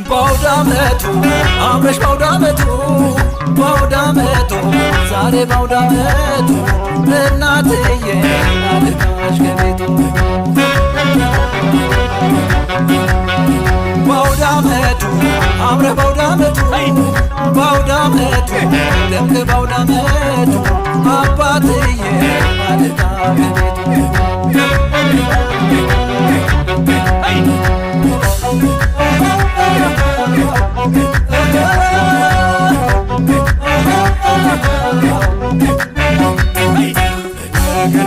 ባውዳመቱ አምረሽ ባውዳመቱ ባውዳመቱ ዛሬ ባውዳመቱ እናትዬ ናልካሽ ከቤቱ ባውዳመቱ አምረ ባውዳመቱ ባውዳመቱ ደምቅ ባውዳመቱ አባትዬ ናልካ ከቤቱ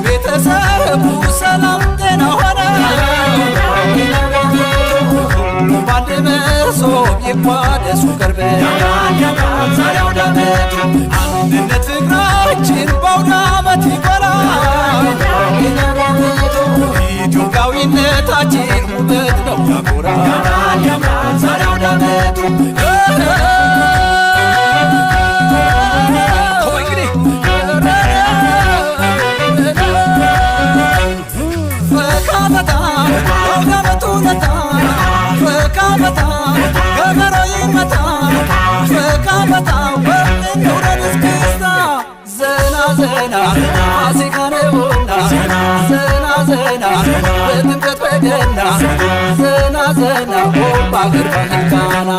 ቤተሰቡ ሰላም ጤና ሆነ ሁሉም ባንድ መሶብ ይቋደሱ ቅርብ ዛሬ አውዳመቱ አንድነት ፍቅራችን በአውዳመት ይኮራል ኢትዮጵያዊነታችን ውበት ነው ያኮራል ዛሬ አውዳመቱ ፋሲካ ነውና ዘና ዘና በጥምቀት በገና ዘና ዘና በአገር ባህል ቃና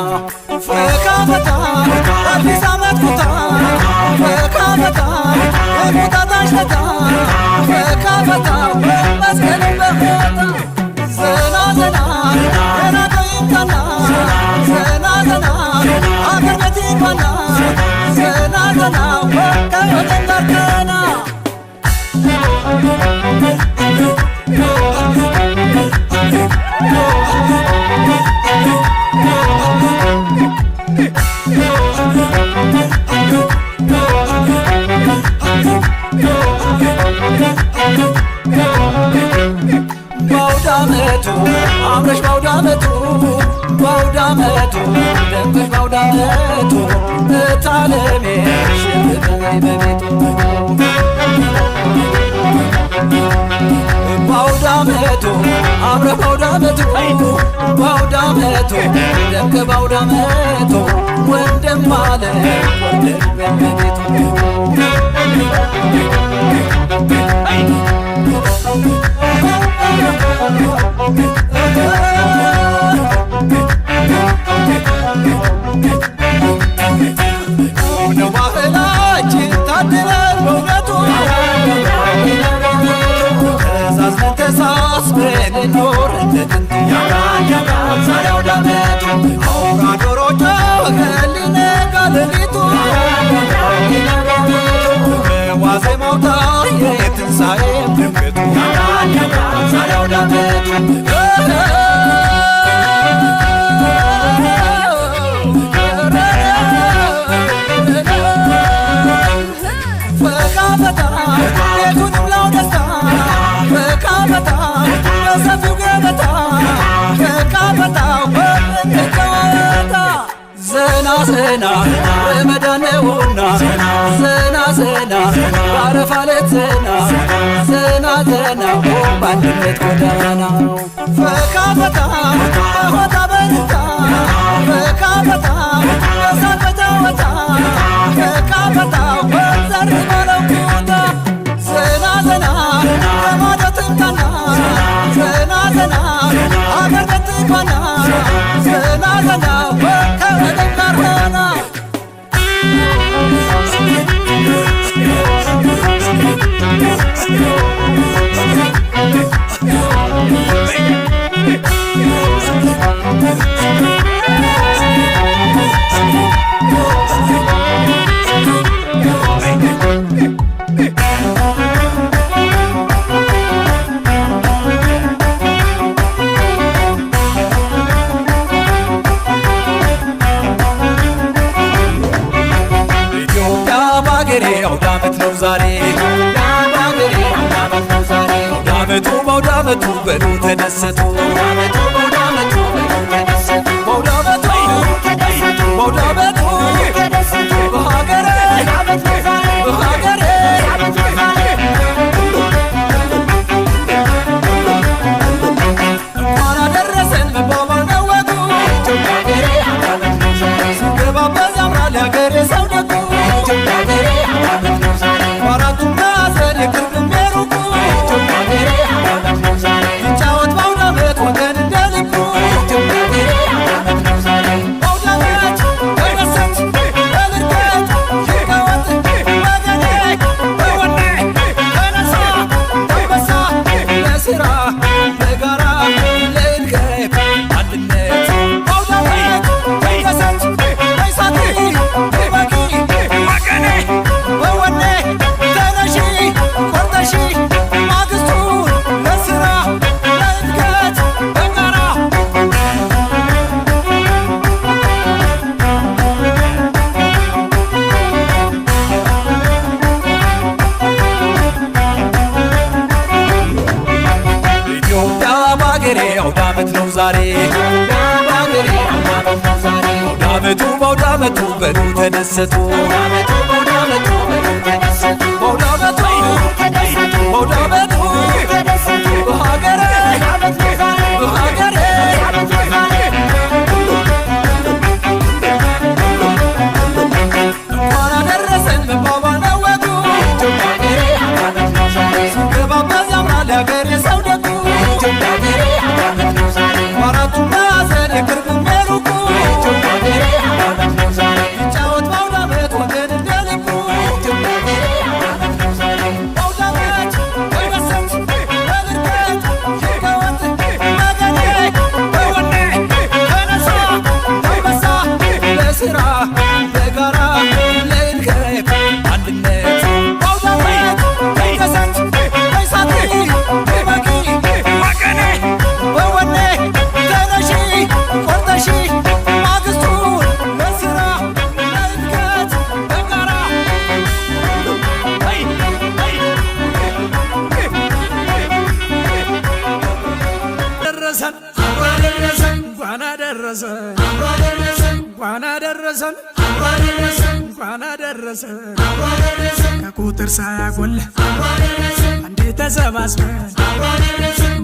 ፈካ ፈታ አዲስ ዓመት ኩታ ፈካ ፈታ የቁጣጣሽ ለታ ፈካ ፈታ መስቀልን በፎታ ዘና ዘና የናቀው ይምጣና ዘና ዘና አገር ቤት ይግባና ዘና ዘና ከወገን ጋር ቀና ባውዳመቱ አምረሽ ባውዳመቱ ባውዳመቱ ደምቀሽ ባውዳመቱ እታለሜ ሽብበይ በቤቱ ባውዳመቱ አምረ ባውዳመቱ ባውዳመቱ ደምቀ ባውዳመቱ ወንድም አለ ወንድም በቤቱ ነው ባህላችን ታድለን በእውነቱ ተዛዝነን ተሳስበን እንኖር እንደ ጥንቱ ዛሬ አውዳመቱ አውራ ዶሮ ጮኸ ሊነጋ ሌሊቱ በዋዜማው ታየ የትንሣኤም ድምቀቱ ዛሬ አውዳመቱ ቤቱንም ላው ደስታ ፈካ ፈታ በሰፊው ገበታ ፈካ ፈታ ወንድጨዋታ ዘና ዘና ረመዳን ነውና ዘና ዘና ባረፋ ሌት ዘና ዘና ዘና በአንድነት ጎዳና ፈካ ፈታ በሆታ በልታ ፈካ ፈታ በሳቅ በጨዋታ ፈካ ፈታ ወንዘር በለው ቦታ ዘና ዘና ከማዶ ትምጣና ዘና ዘና አገር ቤት ትግባና ዘና ዘና ከወገን ጋር ሆና አውዳመት ነው ዛሬ አውዳመቱ በአውዳመቱ በሉ ተደሰቱ በአውዳመቱ አውዳመቱ በአውዳመቱ በሉ ተደሰቱ በአውዳመቱ በአውዳመቱ በሀገሬ በሀገሬ እንኳን አደረሰን መባባል ነው ወጉ ሲገባበዝ ያምራል ያገሬ ሰው ደጉ በአራቱ ማዕዘን የቅርቡም የሩቁ ይጫወት በአውዳመት ወገን እንደ ልቡ በአውዳመት በደሰት በብርታት ይጫወት መገኔ በወኔ ተነሳ አንበሳ ለስራ በጋራ ለእድገት አንድነት በአውዳመት በደሰት በሳት በበቂ ወገኔ በወኔ ተነሺ ቆርጠሺ ማግስቱን ለስራ ለእድገት በጋራ ደረሰን እንኳን አደረሰን እንኳን አደረሰን እንኳን አደረሰን ከቁጥር ሳያጎል አንዴ ተሰባስበን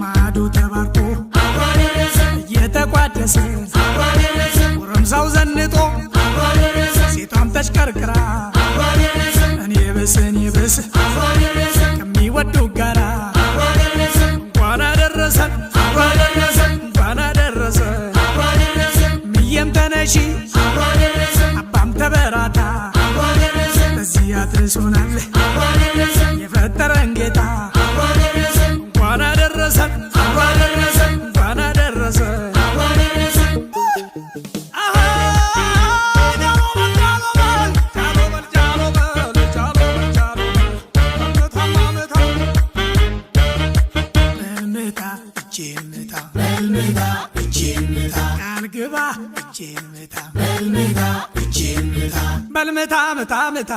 ማዕዱ ተባርኮ እየተቋደሰ ጎረምሳው ዘንጦ ሴቷም ተሽከርክራ እኔ ብስ ከሚወዱ ጋራ እንኳን አደረሰን እንኳን አደረሰን ምየም ተነሺ አባም ተበራታ በዚህ አድርሶናል የፈጠረን ጌታ እንኳን አደረሰን እንኳን አደረሰን በልምታ ምታ ምታ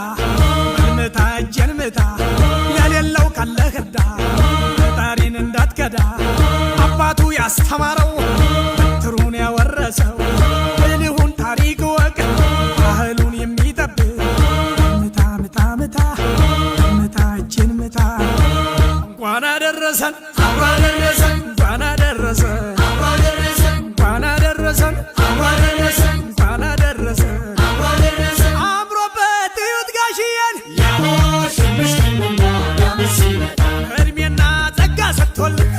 በልምታ እጄን ምታ ለሌለው ካለ ህዳ ፈጣሪን እንዳትከዳ አባቱ ያስተማረው በትሩን ያወረሰው ብልሁን ታሪክ ወቅ ባህሉን የሚጠብቅ ምታ ምታ ምታ ምታ እጄን ምታ እንኳን አደረሰን እንኳን አደረሰን እንኳን አደረሰን እንኳን አደረሰን አምሮበት እዩት ጋሽዬን እድሜና ጸጋ ሰጥቶልን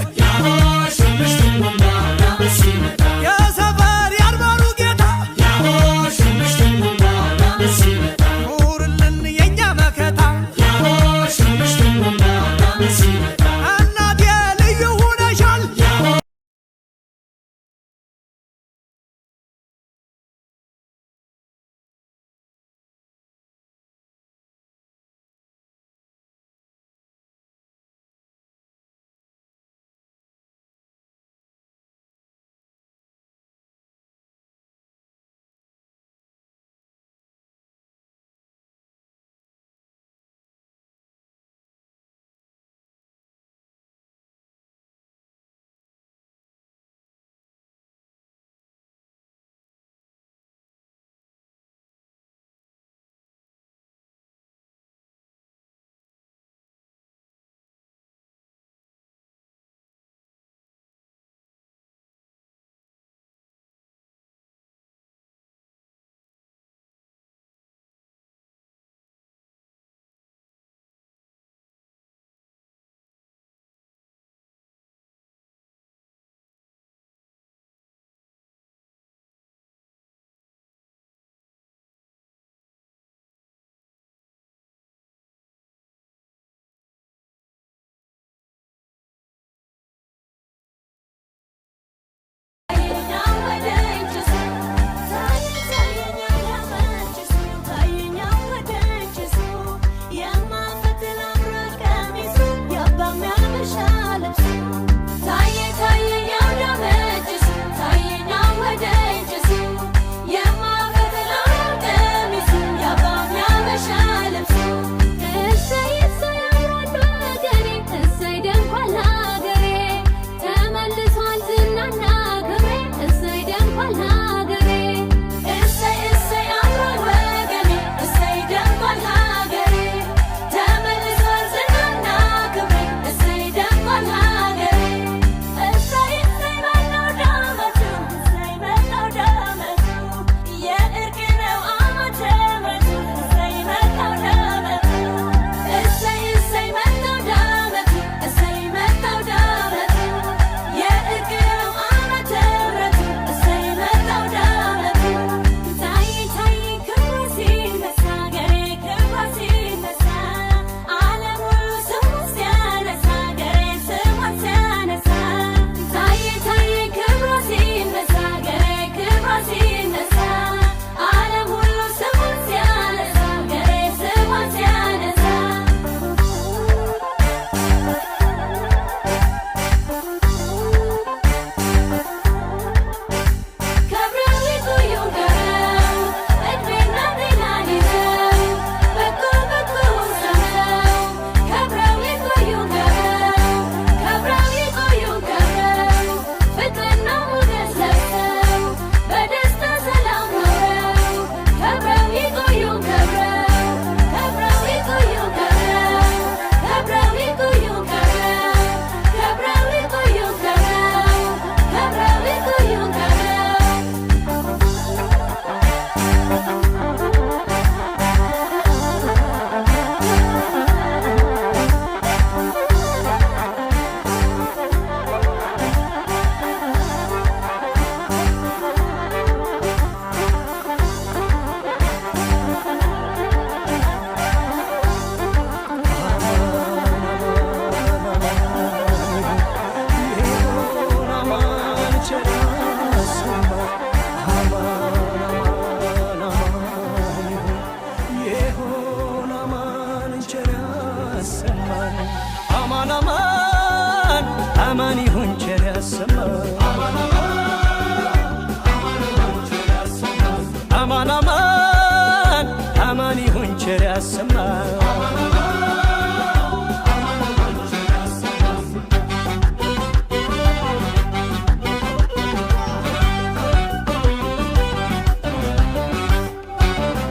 ቸር ያሰማ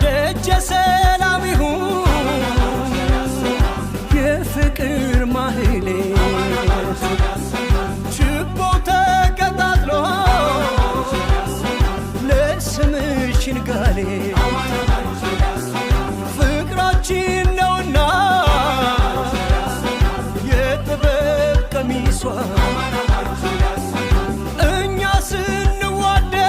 ደጀ ሰላም ይሁን የፍቅር ማህሌት ችቦ ተቀጣጥሎ ለስምሽ ንጋሌ ፍቅራችን ነውና የጥበብ ቀሚሷ እኛ ስንዋደድ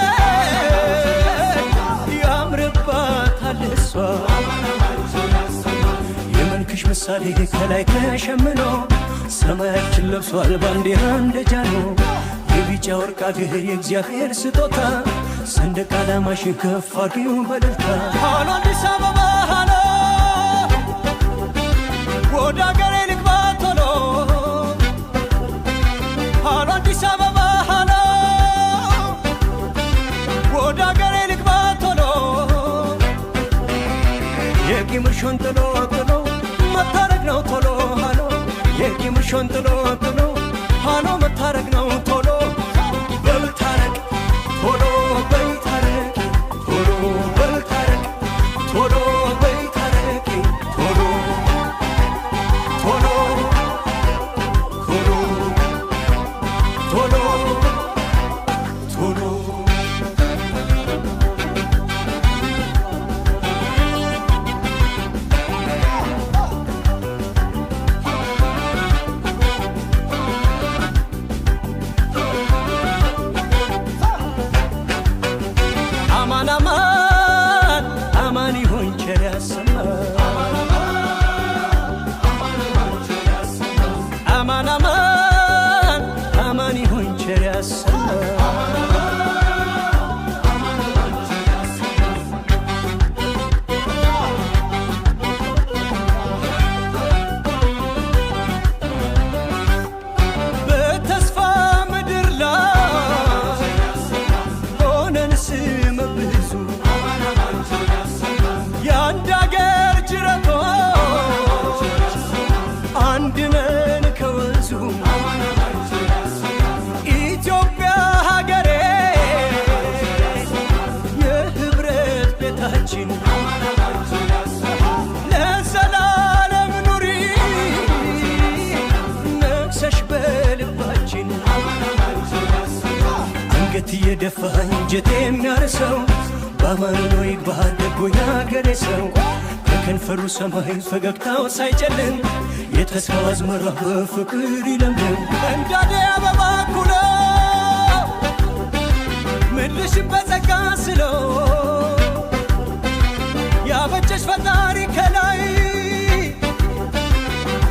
ያምርባታል እሷ የመልክሽ ምሳሌ ከላይ ተሸምኖ ሰማያችን ለብሷል ባንዲራ እንደጃኖ የቢጫ ወርቅ አገር የእግዚአብሔር ስጦታ ሰንደቅ ዓላማሽን ከፍ አድርጊው በእልልታ ሃሎ አዲስ አበባ ሃሎ ወደ አገሬ ልግባ ቶሎ ሃሎ አዲስ አበባ ሃሎ ወደ አገሬ ልግባ ቶሎ የቂምሽን ጥሎ ጥሎ መታረቅ ነው ቶሎ ሃሎ የቂምሽን ጥሎ ጥሎ ሃሎ መታረቅ ነው ቶሎ በልታረቅ ቶሎ በልታረቅ ቶሎ በልታረቅ ቶሎ በልታረቅ ቶሎ ቶሎ ቶሎ ቶሎ ቶሎ አማን አማን አማን ይሁን ቸር ያሰማ አማን አማን አማን ይሁን ቸር ያሰማ በተስፋ ምድር ላይ ሆነን ስመ ብዙ የአንድ አገር ጅረቶች አንድ ነን ከወንዙ ኢትዮጵያ ሀገሬ የህብረት ቤታችን ለዘላለም ኑሪ ነግሰሽ በልባችን አንገት እየደፋ እንጀት የሚያርሰው በአማኑ ይግባ ደጎ ያገሬ ሰው ከከንፈሩ ሰማይ ፈገግታው ሳይጨልም የተስፋው አዝመራ በፍቅር ይለምልም እንዳደ አበባ ኩሎ ምድርሽን በጸጋ ስሎ ያበጀሽ ፈጣሪ ከላይ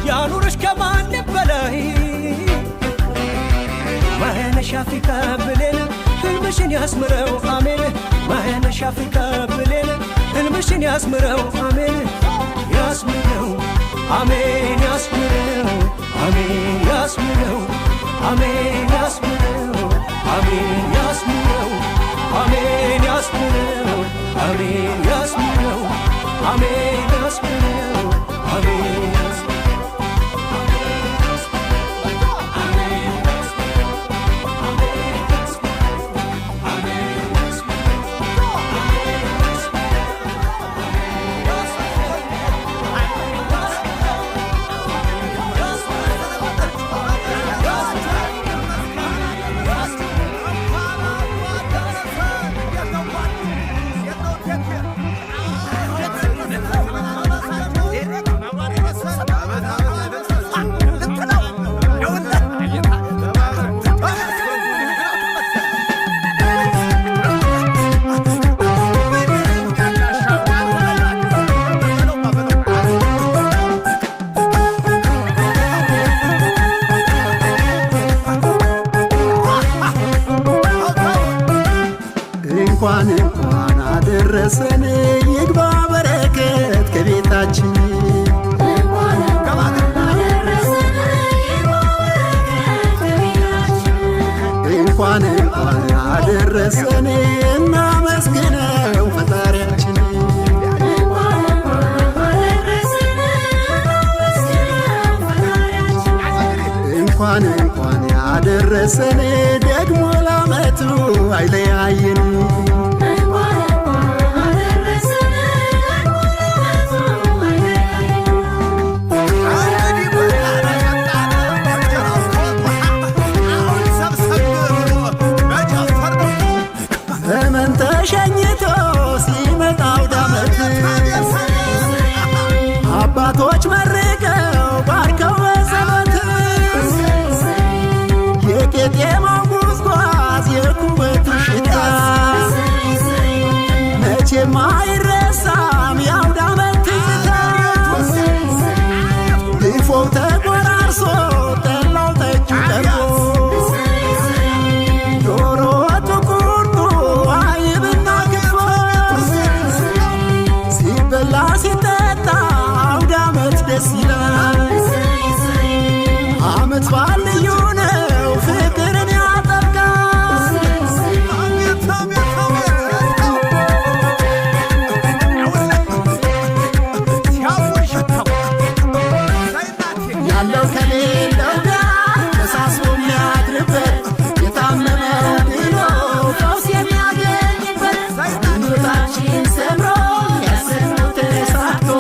ያኑርሽ ከማንም በላይ ማየነሽ አፍሪካ ብሌን ህልምሽን ያስምረው አሜን ማየነሽ አፍሪካ ብሌን ህልምሽን ያስምረው አሜን ያስምረው አሜን ያስምረው አሜን ያስምረው አሜን ያስምረው አሜን ያስምረው አሜን ያስምረው አሜን ያስምረው አሜን ያስምረው አሜን እንኳን አደረሰን ይግባ በረከት ከቤታችን እንኳን አደረሰን እናመስግነው ፈጣሪያችን አደረሰን ደግሞ ለዓመቱ አይለያየን ዘመን ተሸኝቶ ሲመጣ አውደ ዓመት አባቶች መርቀው ባርከው በጸሎት የቄጤማው ጉዝጓዝ የኩበቱ ሽታ መቼም አይረሳም የአውደ ዓመት ትዝታ ድፎው ተቆራርሶ ጠላው ጠጁ ቀርቦ ዶሮ ወጡ ቁርጡ አይብና ክትፎ ሲበላ ሲጠጣ አውደ ዓመት ደስ ይላል ዓመት በዓል ልዩ ነው ፍቅርን ያጠብቃል ያለው ከሌለው ጋር ተሳስቦ የሚያድርበት የታመመ ድኖ ፈውስ የሚያገኝበት ሕይወታችን ሰምሮ ያሰብነው ተሳክቶ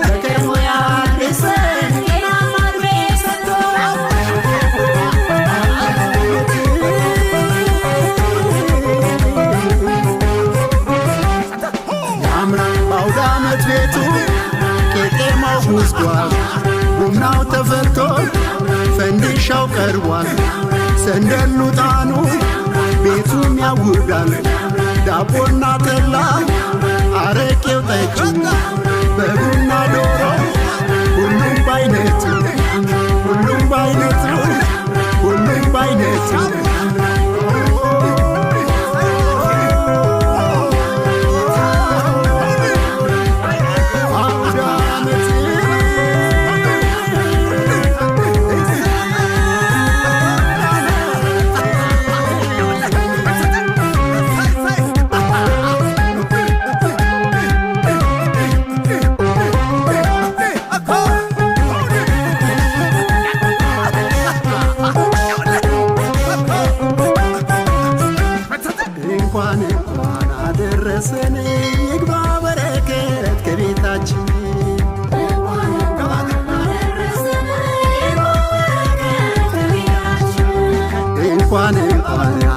በከርሞ ያድርሰን ጤናማ ዕድሜ ሰጥቶ ያምራል በአውደ ዓመት ቤቱ ቄጤማው ጉዝጓዝ ቡናው ተፈልቶ ፈንዲሻው ቀርቧል ሰንደሉ ጣኑ ቤቱም ያውዳል ዳቦና ጠላ አረቄው ጠጁ በቡና ዶሮ ሁሉም ባይነቱ ሁሉም ባይነቱ ሁሉም ባይነቱ አውደ ዓመት እንኳን አደረሰን ይግባ በረከት ከቤታችን እንኳን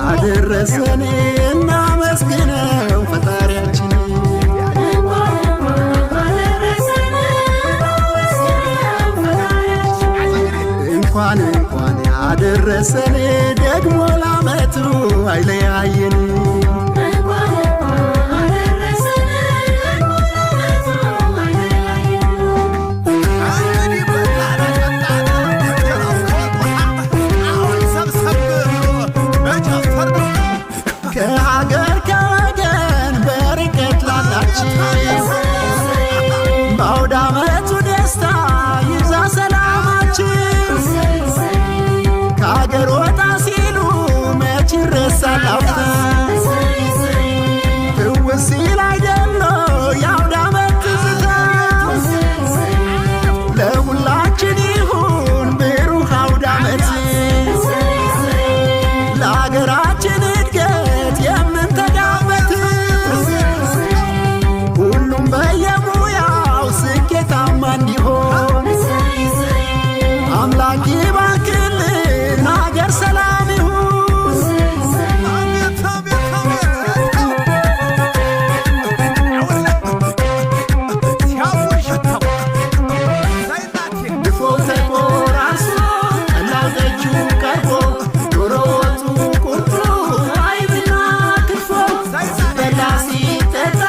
አደረሰን እናመስግነው ፈጣሪያችን እንኳን አደረሰን ደግሞ ለዓመቱ አይለያየን ከሀገር ከወገን በርቀት ላላችሁ በአውደ ዓመቱ ደስታ ይብዛ ሰላማችሁ ከሀገር ወጣ ሲሉ መች ይረሳል አፍታ ትውስ ሲል አይደለ የአውደ ዓመት ትዝታ ለሁላችን ይሁን ብሩህ አውደ ዓመት ለሀገራችን እድገት የምንተጋበት ሁሉም በየሙያው ስኬታማ እንዲሆን አምላክ ይባርክልን ሀገር ሰላም ይሁን ድፎው ተቆራርሶ ጠላው ጠጁ ቀርቦ ዶሮ ወጡ ቁርጡ አይብና ክትፎ ሲበላ ሲጠጣ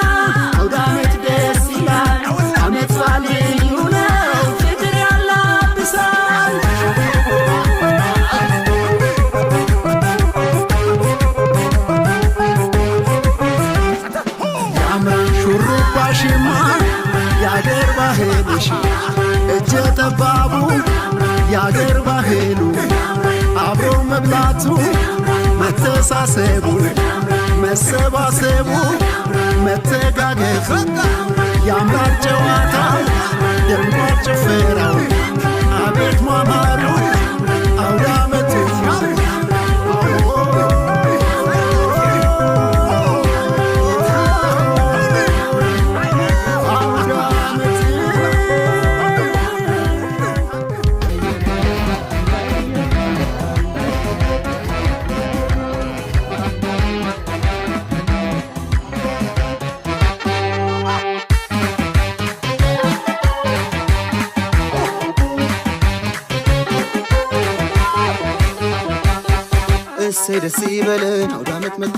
አውደ ዓመት ደስ ይላል ዓመት በዓል ልዩ ነው ፍቅር ያላብሳል ያምራል ሹሩባሽማ የአገር ባህልሽ እጀ ጠባቡ የአገር ባህሉ አብሮ መብላቱ መተሳሰቡ መሰባሰቡ መተጋገፉ ያምራል ጨዋታው ደምቋል ጭፈራው አቤት ማማሩ አውደ ዓመቱ ደስ ይበለን አውደ ዓመት መጣ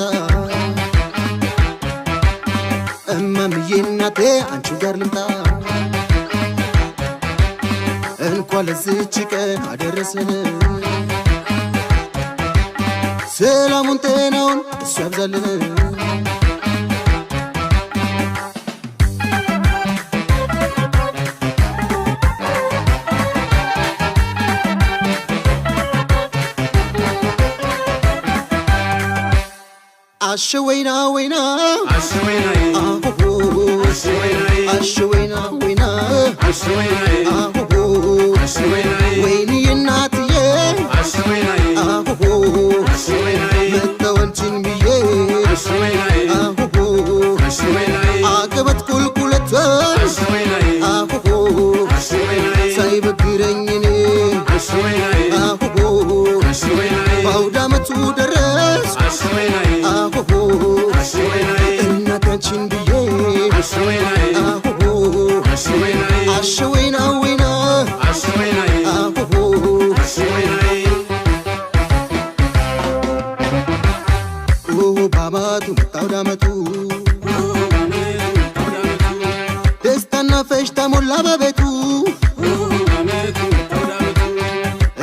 እማምዬ እናቴ አንቺ ጋር ልምጣ እንኳን ለዚህች ቀን አደረሰን ሰላሙን ጤናውን እሱ ያብዛልን አሸወይና ወይና አሸወይና አሸወይና ወይና አሸወይና ወይኔ እናትዬ መተወንችን ብዬ አቀበት ቁልቁለት ሳይበግረኝ እኔ በአውደ ዓመቱ ደረስ እናታችን ብዬ አሸወይና ወይና በአመቱ መጣ አውደ ዓመቱ ደስታና ፈሽታ ሞላ በቤቱ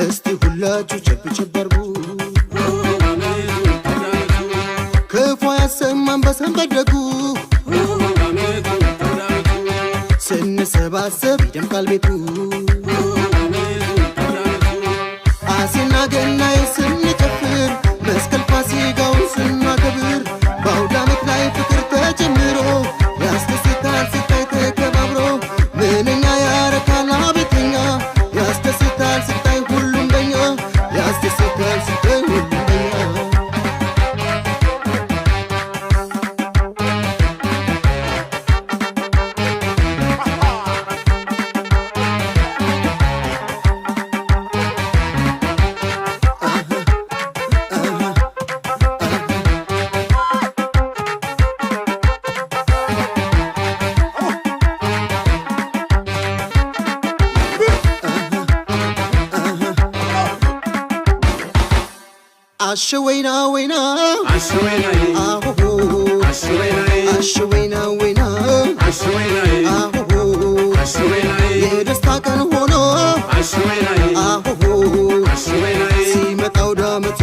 እስቲ ሁላችሁ ቸብ ቸብ አርጉ ክፉ ያሰማን በሰንበት ደጉ ስንሰባሰብ ይደምቃል ቤቱ አሴና ገናዬ ስንጨፍር መስቀል ፋሲካውን ስናከብር በአውደ ዓመት ላይ ፍቅር ተጀምሮ ያስደስታል ሲታይ ተከባብሮ ምንኛ ያረካል አቤተኛ ያስደስታል ሲታይ ሁሉም በኛ ያስደስታል ሲታይ ሁሉም በኛ አሸወይና ወይና አሸወይና ወይና የደስታ ቀን ሆኖ ሲመጣ አውደ ዓመቱ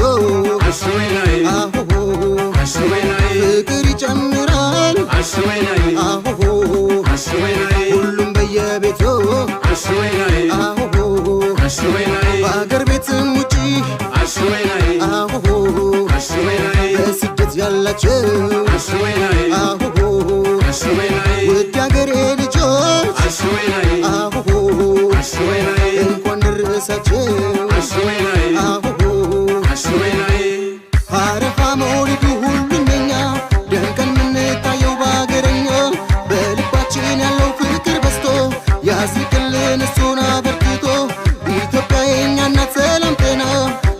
ፍቅር ይጨምራል ሁሉም በየቤቱ በአገር ቤትም ውጪ በስደት ያላችሁ ውድ አገሬ ልጆች እንኳን ደረሳችሁ አረፋ መውሊዱ ሁሉም የኛ ደምቀን ምንታየው በአገረኛ በልባችን ያለው ፍቅር በዝቶ ያስቅልን እሱን አበርክቶ ኢትዮጵያ የኛ እናት ሰላም ጤና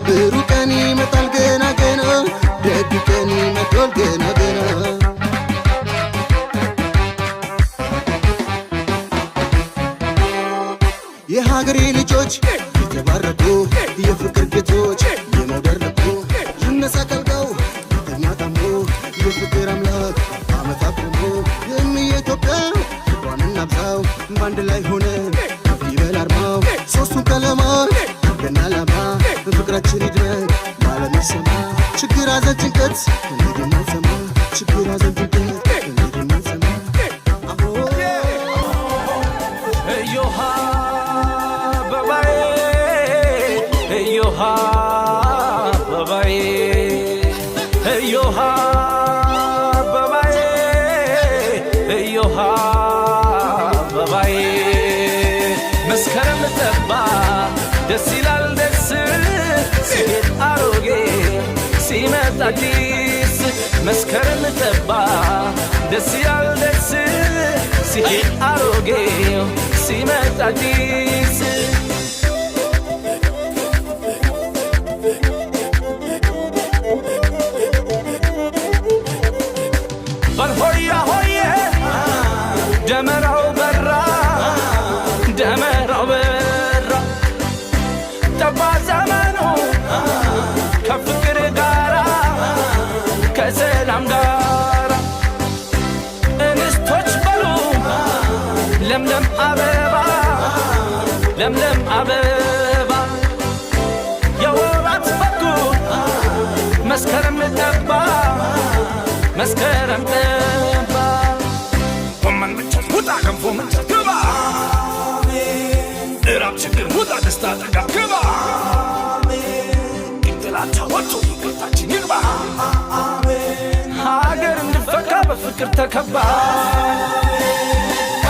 ብሩህ ቀን ይመጣል ገና ገና ደግ ቀን ይመጣል ገና ገና የሀገሬ ልጆች የተባረኩ የፍቅር ጌቶች የመውደድ ልኩ ይነሳ ከልጋው ተኛታሞ የፍቅር አምላክ አመት አብሞ የኢትዮጵያ ፍቅሯን እናብዛው በአንድ ላይ ሆነን ከፍ ይበል አርማው ሶስቱን ቀለማት ገና ዓላማ ፍቅራችን ይድረግ በዓለም ይሰማ ችግር ሐዘን ጭንቀት እንግዲህ ማንሰማ ችግር ሐዘን ጭንቀት እንግዲህ ማንሰማ እዮሃ አበባዬ እዮሃ አበባዬ እዮሃ አበባዬ እዮሃ አበባዬ መስከረም ጠባ ደስ ይላል ደስ ሲሄድ አሮጌ ሲመጣ አዲስ መስከረም ጠባ ደስ ይላል ደስ ሲሄድ አሮጌ ሲመጣ አዲስ በልሆያ ሆዬ ደመራው በራ ደመራው በራ ጠባ ዘመኑ ከፍቅር ጋራ ለምለም አበባ የወራት በጉ መስከረም ጠባ መስከረም ጠባ ጎመን መቸት ውጣ ገንፎ መቸት ግባ እራብ ችግር ውጣ ደስታ ጠጋ ግባ ጥላቻ ወጥቶ ይቅርታችን ይግባ ሀገር እንድፈካ በፍቅር ተከባ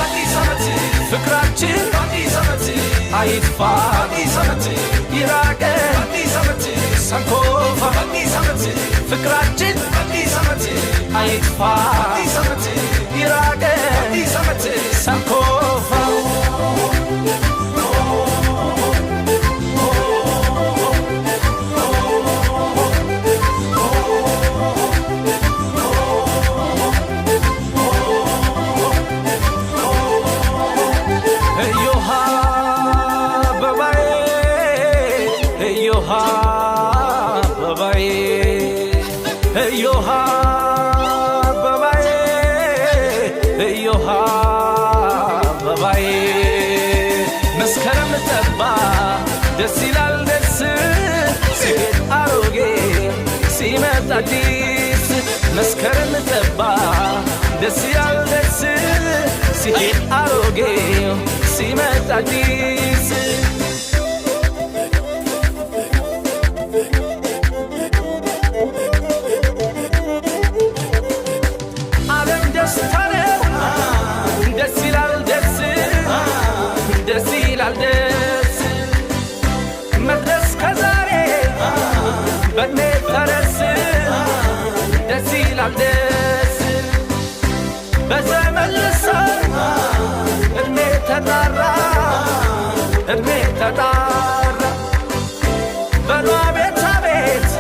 አዲስ ዓመት ፍቅራችን አዲስ ዓመት አይጥፋ አዲስ ዓመት ይራቀ አዲስ ዓመት ሰንኮፋ አዲስ ዓመት ፍቅራችን አዲስ ዓመት አይጥፋ አዲስ ዓመት ይራቀ አዲስ ዓመት ሰንኮፋ መስከረም ጠባ ደስ ይላል ደስ ሲሄድ አሮጌ ሲመጣ አዲስ መስከረም ጠባ ደስ ይላል ደስ ሲሄድ አሮጌ ሲመጣ አዲስ ዓለም ደስታ ነው ደስ ይላል ደስ ደስ ይላል ደስ መድረስ ከዛሬ በኔ ፈረስ ደስ ይላል ደስ በዘመን ልሳን እድሜ ተጣራ እድሜ ተጣራ በሏ ቤት አቤት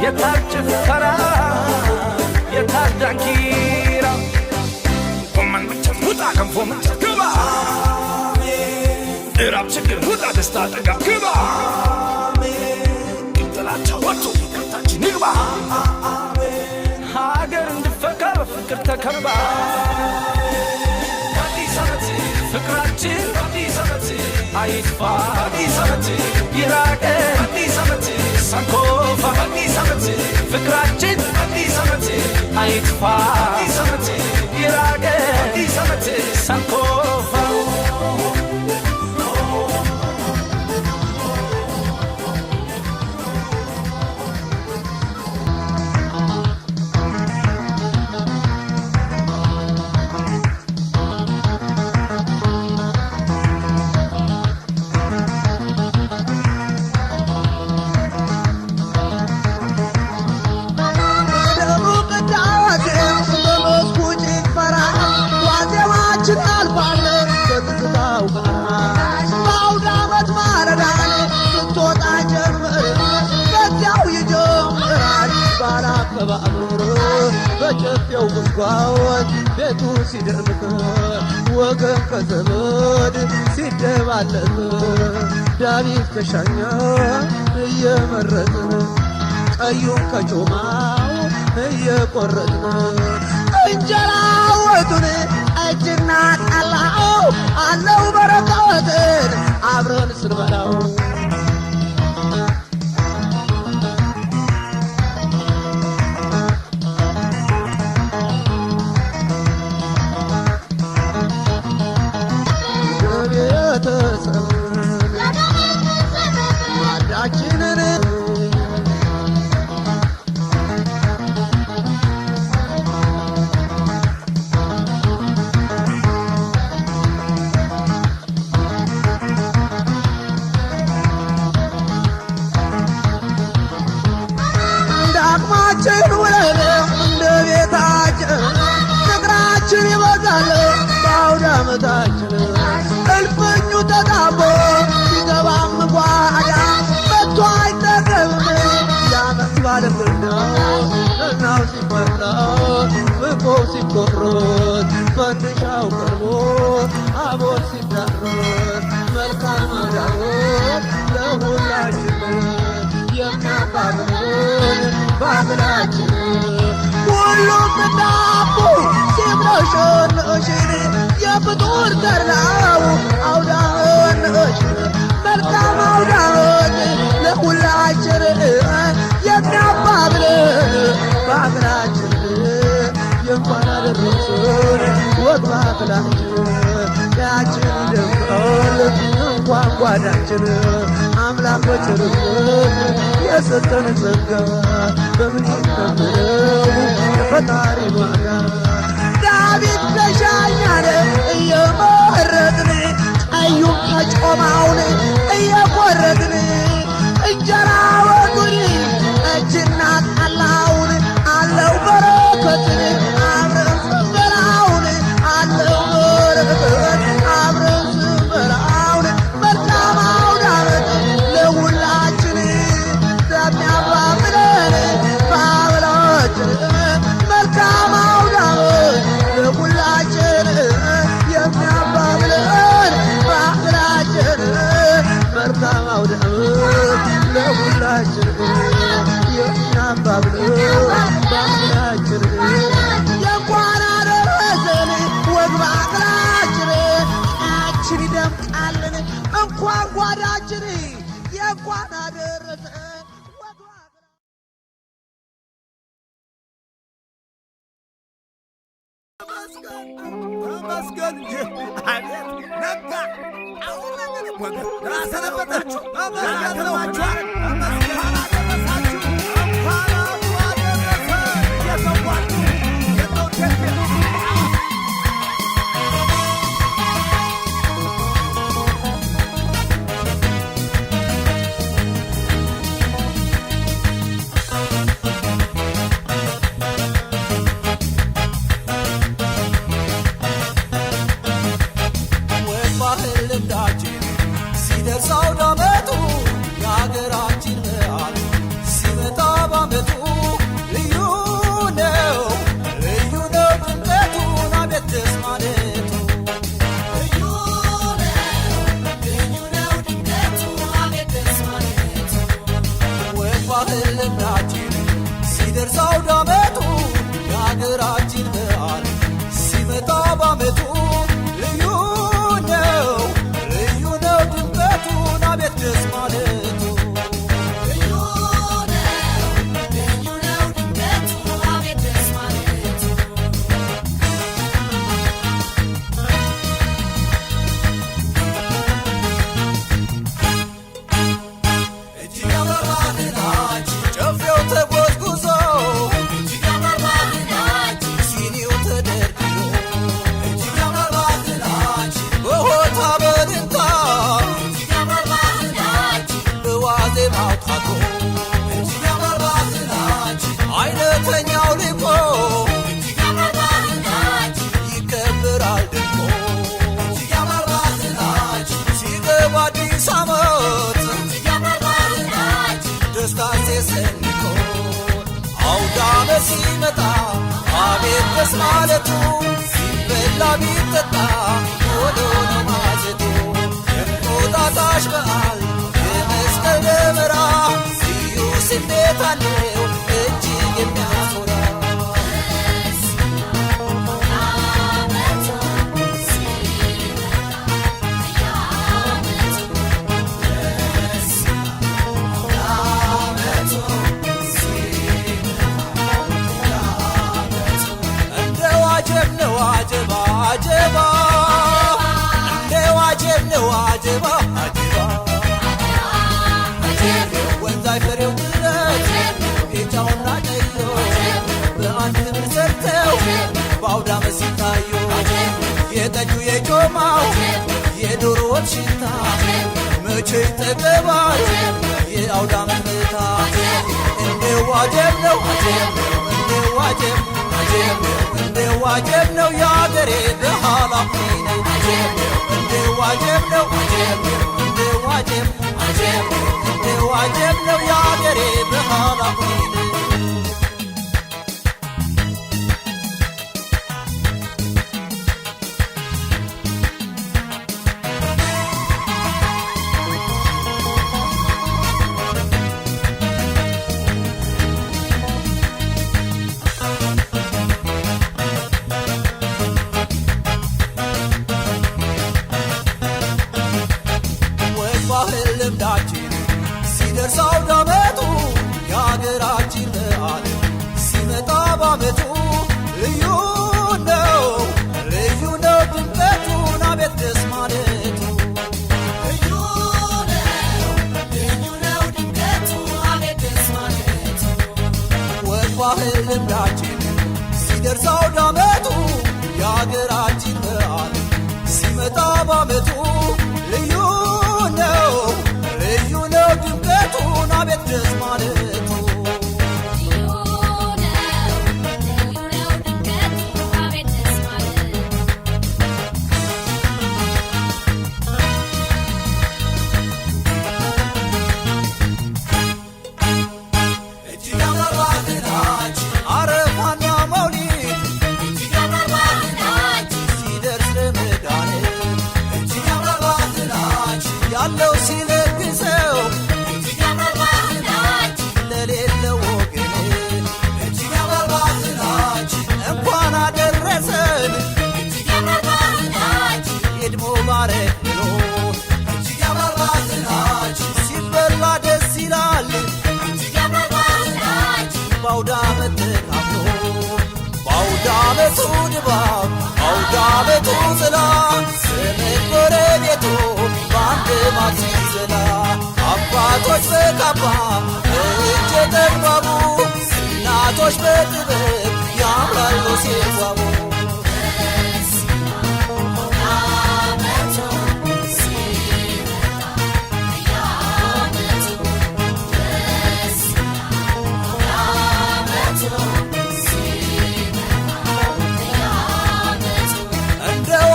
የታል ጭፈራ የታል ዳንኪራ ጎመን መቸት ውጣ ገንፎ መቸት ግባ እራብ ችግር ውጣ ደስታ ጠጋ ግባ ጥላቻ ወጥቶ ይቅርታችን ይግባ ሀገር እንድፈካ በፍቅር ተከባ አዲስ ዓመት ፍቅራችን አዲስ ዓመት አይጥፋ አዲስ ዓመት ይራቀ አዲስ ዓመት ሰንኮፋ አዲስ ዓመት ፍቅራችን አዲስ ዓመት አይጥፋ አዲስ ዓመት ይራቀ አዲስ ዓመት ሰንኮፋ በጨፌው ጉንጓን ቤቱ ሲደምቅ ወገን ከዘመድ ሲደባለቅ ዳዊት ከሻኛ እየመረጥን ቀዩን ከጮማው እየቆረጥን እንጀራ ወጡን እጅና ጠላው አለው በረከትን አብረን ስንበላው ዳግማችን ውለን እንደ ቤታችን ፍቅራችን ይበዛል በአውደ ዓመታችን እልፍኙ ተጣቦ ሲገባም ጓዳ መጥቶ አይጠገብም ያመት ባለፍናው እናው ሲፈላ ፍቆ ሲቆሮት ፈንድሻው ቀርቦ አቦል ሲዳሮት መልካም አዳሮት ለሁላችን የሚያባብሉን ባብላችን ሁሉም ዳቦ ሲብረሸነሽን የፍጡር ተራው አውደ አደረሰሽ መልካም አውደ ዓመት ለሁላችን የሚያባብል በአገራችን የእንኳን አደረሰን ወግ ባህላችን ያችን ደምቃል እንኳን ጓዳችን አምላክ በቸርነት የሰጠን ጸጋ በምን ይከበረው የፈጣሪ ዋጋ ዳዊት ተሻኛለ እየመረጥን ቀዩም ከጮማውን እየቆረጥን እንጀራ ወጡን እጅና ጠላውን አለው በረከትን አብረን ስንበላውን አለው በረከት አብረን ስንበላውን መልካም አውደ ዓመት ለሁላችን ለሚያባብለን ባብላችን መልካም አውደ ዓመት ለሁላችን የሚያባብለን ባህላችን መልካም አውደ ዓመት ለሁላችን የሚያባብለን ባህላችን የእንኳን አደረሰን ወግ ባህላችን ቃችን ይደምቃልን እንኳን ጓዳችን የእንኳን አደረሰን ወግ ተመስገን እንጂ አቤት ነጋ አሁን ነገር ወገን ራሰነበታችሁ ተመስገናችኋል ተመስገን አደረሳችሁ እንኳን አብሮ አደረሰ እየሰዋችሁ የተውቴት ልምዳችን ሲደርስ አውደ ዓመቱ የአገራችን በዓል ሲመጣ በዓመቱ ልዩ ነው ድምቀቱን አቤት ደስ ማለቱ ልዩ ነው ድምቀቱን አቤት ደስ ማለቱ ወግ ባህል ልምዳችን ሲደርስ አውደ ዓመቱ የአገራችን በዓል ሲመጣ በዓመቱ ደስ ማለቱ ልዩ ነው ድምቀቱ አቤት ደስ ማለቱ እጅግ ያምራል ባህላችን ጨፌው ተጎዝጉዞ እጅግ ያምራል ባህላችን ሲኒው ተደርድሮ እጅግ ያምራል ባህላችን በሆታ በድንታ ማውጣቶ እጅግ ያምራል ባህላችን አይነተኛው ልቆ እጅግ ያምራል ባህላችን ይከበራል ድምቆ እጅግ ያምራል ባህላችን ሲገባ አዲስ ዓመት እጅግ ያምራል ባህላችን ደስታ ሲሰንቆ አውደ ዓመት ሲመጣ አቤት ደስ ማለቱ ሲበላ ቢጠጣ ሆኖ ነው ማጀቱ የእንቁጣጣሽ በዓል የመስቀል ደመራ ልዩ ስሜት አለው እጅግ የሚያኮራ እንደው አጀብ ነው አጀባ አጀባ እንደው አጀብ ነው አጀባ ወንዛይ ፍሬው ድረስ ጌጫውና ቀዮ በአንድ ህብር ሰርተው በአውደ ዓመት ሲታዩ የጠጁ የጮማው የዶሮ ወጥ ሽታ መቼ ይጠገባል የአውደ ዓመት ምታ እንደው አጀብ ነው እንደው አጀብ ነው የአገሬ ባህላዊ እንደው አጀብ ነው እንደው አጀብ ነው የአገሬ ባህላዊ የሀገራችን በዓል ሲመጣ ባመቱ ልዩ ነው ልዩ ነው ድምቀቱን አቤት ደስ ማለቱ አረፋና መውሊድ ሲደርስ ረመዳን ያለው ሲለግሰው ለሌለው ወገን እንኳን አደረሰን ኢድ ሙባረክ ብሎ ሲበላ ደስ ይላል ባውዳ ዓመት ተካፍሎ ባውዳ ዓመቱ ድባብ ባውዳ ዓመቱ ጥላ ስምህ ጎረቤቱ በአንድ ማት ሲዘላ አባቶች በካባ እጅ ጠባቡ እናቶች በጥበብ ያምራሉ ሲዋቡ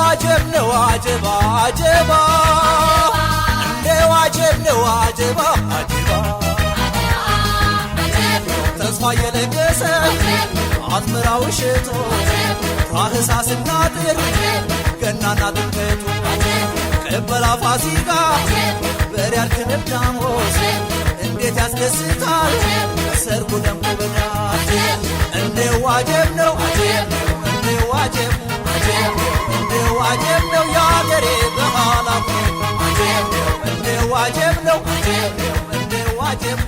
ዋጀብ ነው አጀባ አጀባ እንደ ዋጀብ ነው አጀባ አጀባ ተስፋ የለገሰ አዝመራው እሸቱ ታኅሳስና ጥር ገናና ጥምቀቱ ቅበላ ፋሲካ በሪያድ ክንፍ ዳሞስ እንዴት ያስደስታል ሰርጉ ደምቆ በዳስ እንደ ዋጀብ ነው እንደ ዋጀብ እንደ ዋጀብ ነው የአገሬ ባህላዊ እንደ ዋጀብ ነው እንደ ዋጀብ